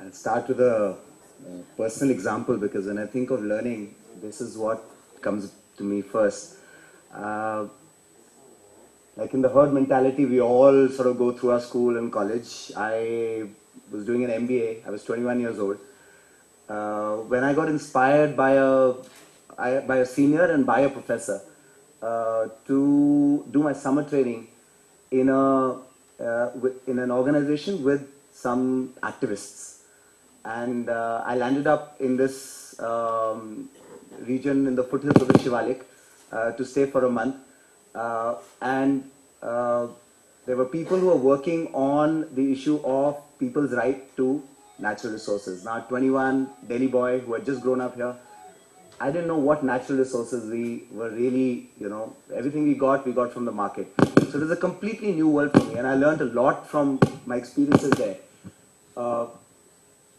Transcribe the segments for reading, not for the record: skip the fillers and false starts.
I'll start with a personal example because when I think of learning, this is what comes to me first. Uh, like in the herd mentality, we all sort of go through our school and college. I was doing an MBA. I was 21 years old. When I got inspired by a senior and by a professor to do my summer training in in an organization with some activists, and I landed up in this region in the foothills of the Shivalik to stay for a month, and there were people who were working on the issue of people's right to natural resources. Now, 21, Delhi boy who had just grown up here, I didn't know what natural resources we were really, everything we got from the market. So it was a completely new world for me, and I learned a lot from my experiences there.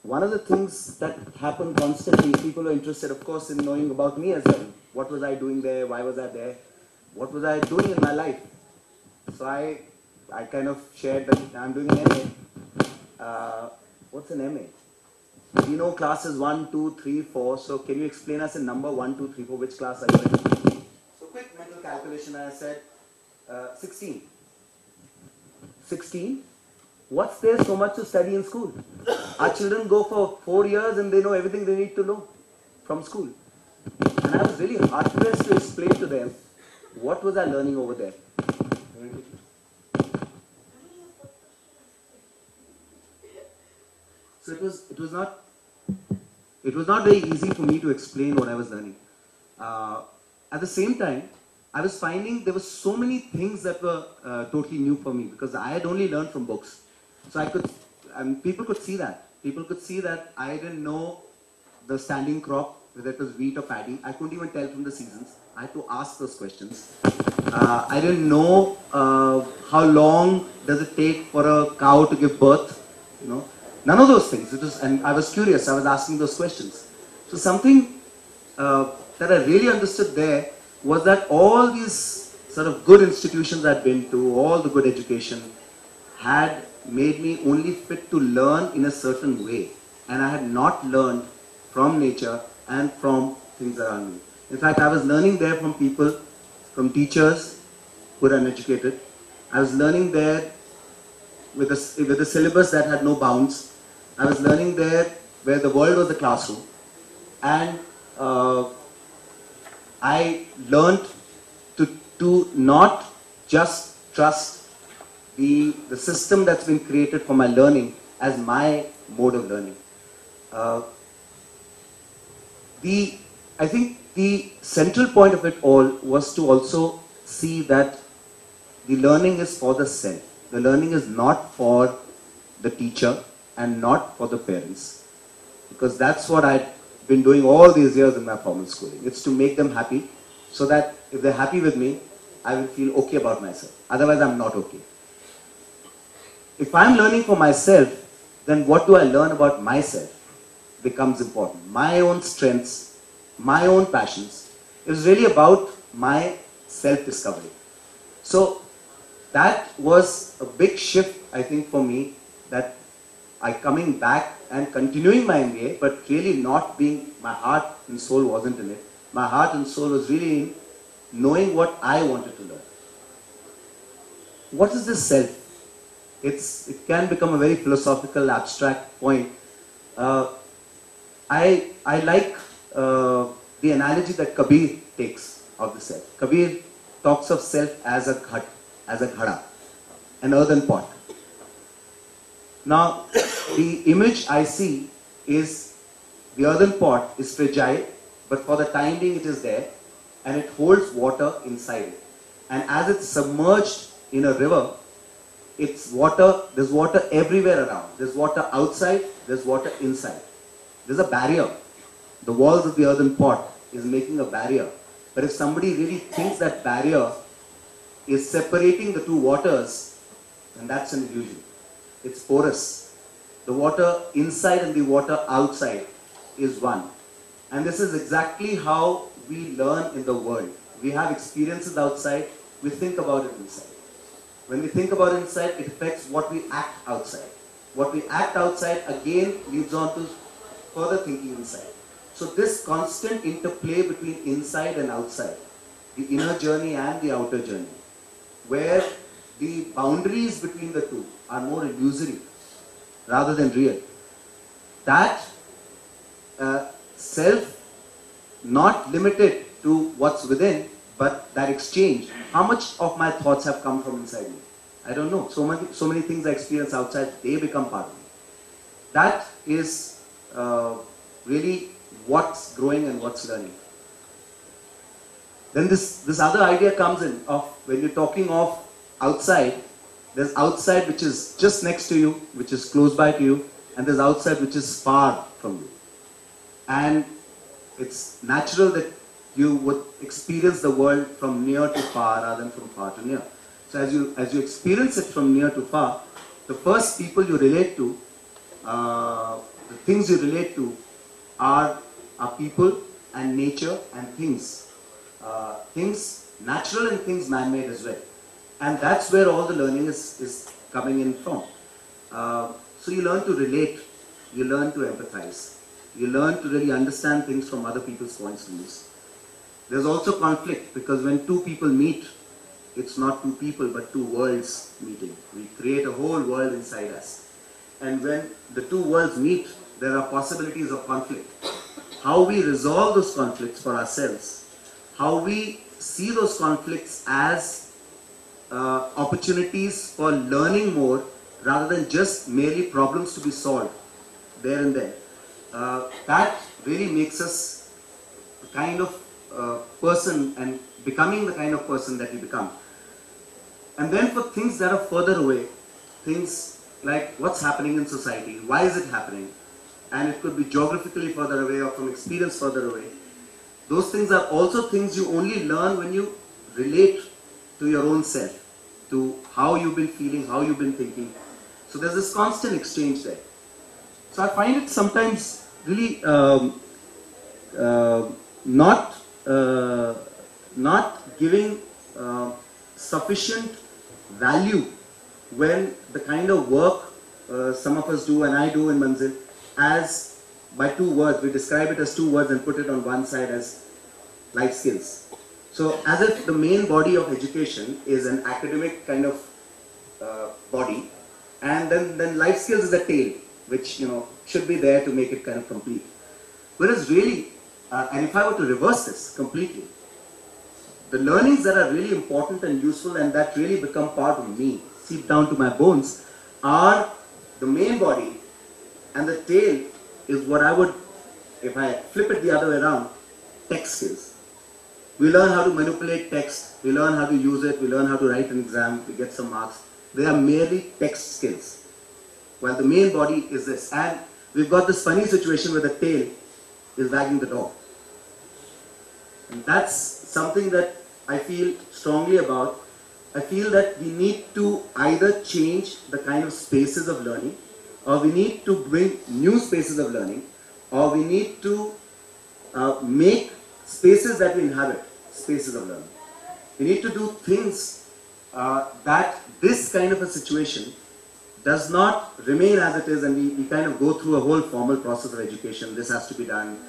One of the things that happened constantly, people were interested, of course, in knowing about me as well. What was I doing there? Why was I there? What was I doing in my life? So I kind of shared that I'm doing an MA. What's an MA? We know classes 1, 2, 3, 4. So can you explain us in number 1, 2, 3, 4, which class are you in? So quick mental calculation, I said 16. 16? What's there so much to study in school? Our children go for 4 years and they know everything they need to know from school. And I was really hard-pressed to explain to them what was I learning over there. So it was not very easy for me to explain what I was learning. At the same time, I was finding there were so many things that were totally new for me because I had only learned from books. So people could see that. People could see that I didn't know the standing crop, whether it was wheat or paddy. I couldn't even tell from the seasons. I had to ask those questions. I didn't know how long does it take for a cow to give birth. None of those things. And I was curious. I was asking those questions. So something that I really understood there was that all these sort of good institutions I'd been to, all the good education, had made me only fit to learn in a certain way. And I had not learned from nature and from things around me. In fact, I was learning there from people, from teachers who were uneducated. I was learning there with a syllabus that had no bounds. I was learning there where the world was the classroom. And I learned to not just trust the system that's been created for my learning as my mode of learning. I think the central point of it all was to also see that the learning is for the self. The learning is not for the teacher and not for the parents. Because that's what I've been doing all these years in my formal schooling. It's to make them happy so that if they're happy with me, I will feel okay about myself. Otherwise, I'm not okay. If I'm learning for myself, then what do I learn about myself becomes important. My own strengths, my own passions. It's really about my self-discovery. So that was a big shift, I think, for me, that I coming back and continuing my MBA, but really not being, my heart and soul wasn't in it. My heart and soul was really in knowing what I wanted to learn. What is this self? It can become a very philosophical, abstract point. I like the analogy that Kabir takes of the self. Kabir talks of self as a ghat, as a ghada, an earthen pot. Now, the image I see is the earthen pot is fragile, but for the time being it is there, and it holds water inside it. And as it's submerged in a river, there's water everywhere around. There's water outside, there's water inside. There's a barrier. The walls of the earthen pot is making a barrier. But if somebody really thinks that barrier is separating the two waters, then that's an illusion. It's porous. The water inside and the water outside is one. And this is exactly how we learn in the world. We have experiences outside, we think about it inside. When we think about it inside, it affects what we act outside. What we act outside again leads on to further thinking inside. So this constant interplay between inside and outside, the inner journey and the outer journey, where the boundaries between the two are more illusory rather than real. That self, not limited to what's within, but that exchange. How much of my thoughts have come from inside me? I don't know. So many things I experience outside, they become part of me. That is really what's growing and what's learning. Then this other idea comes in of when you're talking of outside, there's outside which is just next to you, which is close by to you, and there's outside which is far from you. And it's natural that you would experience the world from near to far rather than from far to near. So as you experience it from near to far, the first people you relate to, the things you relate to are people and nature and things. Things natural and things man-made as well. And that's where all the learning is coming in from. So you learn to relate, you learn to empathize, you learn to really understand things from other people's points of view. There's also conflict, because when two people meet, it's not two people but two worlds meeting. We create a whole world inside us. And when the two worlds meet, there are possibilities of conflict. How we resolve those conflicts for ourselves, how we see those conflicts as opportunities for learning more rather than just merely problems to be solved there and then. That really makes us the kind of person and becoming the kind of person that we become. And then for things that are further away, things like what's happening in society, why is it happening, and it could be geographically further away or from experience further away. Those things are also things you only learn when you relate to your own self, to how you've been feeling, how you've been thinking. So there's this constant exchange there. So I find it sometimes really not giving sufficient value when the kind of work some of us do and I do in Manzil, as by two words, we describe it as two words and put it on one side as life skills. So as if the main body of education is an academic kind of body, and then life skills is a tail, which should be there to make it kind of complete. Whereas really, and if I were to reverse this completely, the learnings that are really important and useful and that really become part of me, seep down to my bones, are the main body, and the tail is what I would, if I flip it the other way around, text skills. We learn how to manipulate text, we learn how to use it, we learn how to write an exam, we get some marks. They are merely text skills. While the main body is this. And we've got this funny situation where the tail is wagging the dog. And that's something that I feel strongly about. I feel that we need to either change the kind of spaces of learning, or we need to bring new spaces of learning, or we need to make spaces that we inhabit spaces of learning. We need to do things that this kind of a situation does not remain as it is, and we kind of go through a whole formal process of education. This has to be done.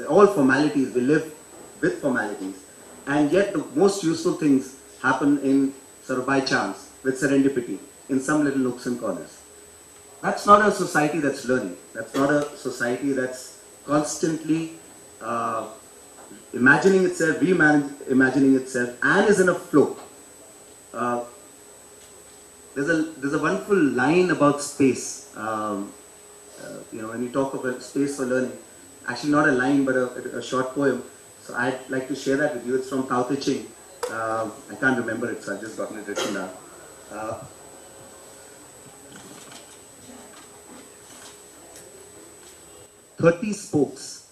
All formalities, we live with formalities. And yet the most useful things happen in sort of by chance, with serendipity, in some little nooks and corners. That's not a society that's learning. That's not a society that's constantly imagining itself, reimagining itself, and is in a flow. There's a wonderful line about space. When you talk about space for learning, actually not a line but a short poem. So I'd like to share that with you. It's from Tao Te Ching. I can't remember it, so I've just gotten it written down. 30 spokes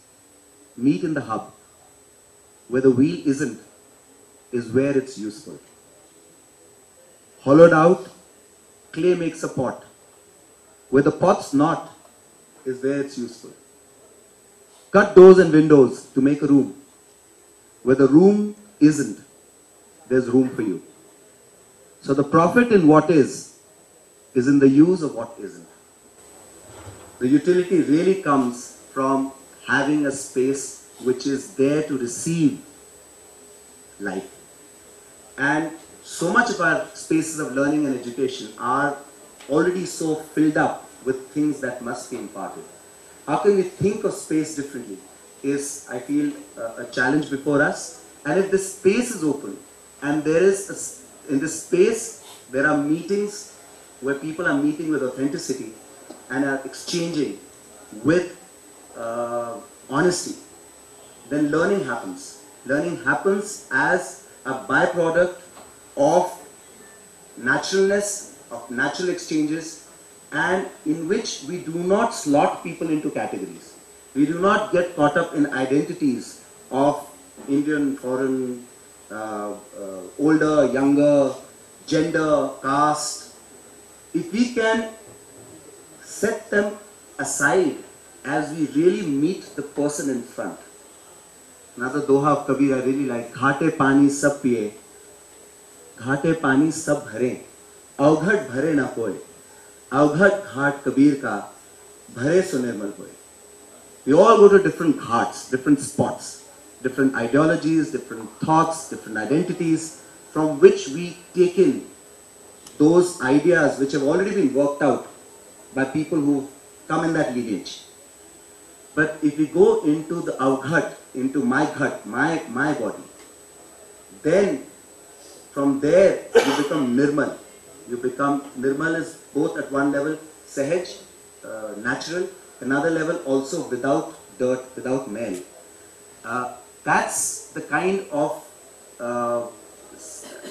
meet in the hub. Where the wheel isn't, is where it's useful. Hollowed out, clay makes a pot. Where the pot's not, is where it's useful. Cut doors and windows to make a room. Where the room isn't, there's room for you. So the profit in what is in the use of what isn't. The utility really comes from having a space which is there to receive life. And so much of our spaces of learning and education are already so filled up with things that must be imparted. How can we think of space differently is, I feel, a challenge before us. And if this space is open, and there is, in this space, there are meetings where people are meeting with authenticity and are exchanging with honesty, then learning happens. Learning happens as a byproduct of naturalness, of natural exchanges, and in which we do not slot people into categories. We do not get caught up in identities of Indian, foreign, older, younger, gender, caste. If we can set them aside as we really meet the person in front. Another doha of Kabir I really like, Ghate pani sab piye, Ghate pani sab bhare, Avghat bhare na koy, Avghat ghat Kabir ka, bhare so nirmal hoy. We all go to different ghats, different spots, different ideologies, different thoughts, different identities, from which we take in those ideas which have already been worked out by people who come in that lineage. But if we go into the avghat, into my ghat, my body, then from there you become nirmal. You become, nirmal is both at one level sahaj, natural, another level also without dirt, without male. That's the kind of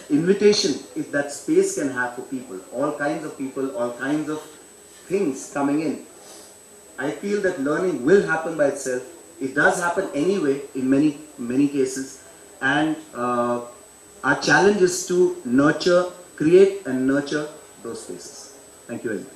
invitation if that space can have for people, all kinds of people, all kinds of things coming in. I feel that learning will happen by itself. It does happen anyway in many cases, and our challenge is to nurture, create and nurture those spaces. Thank you very much.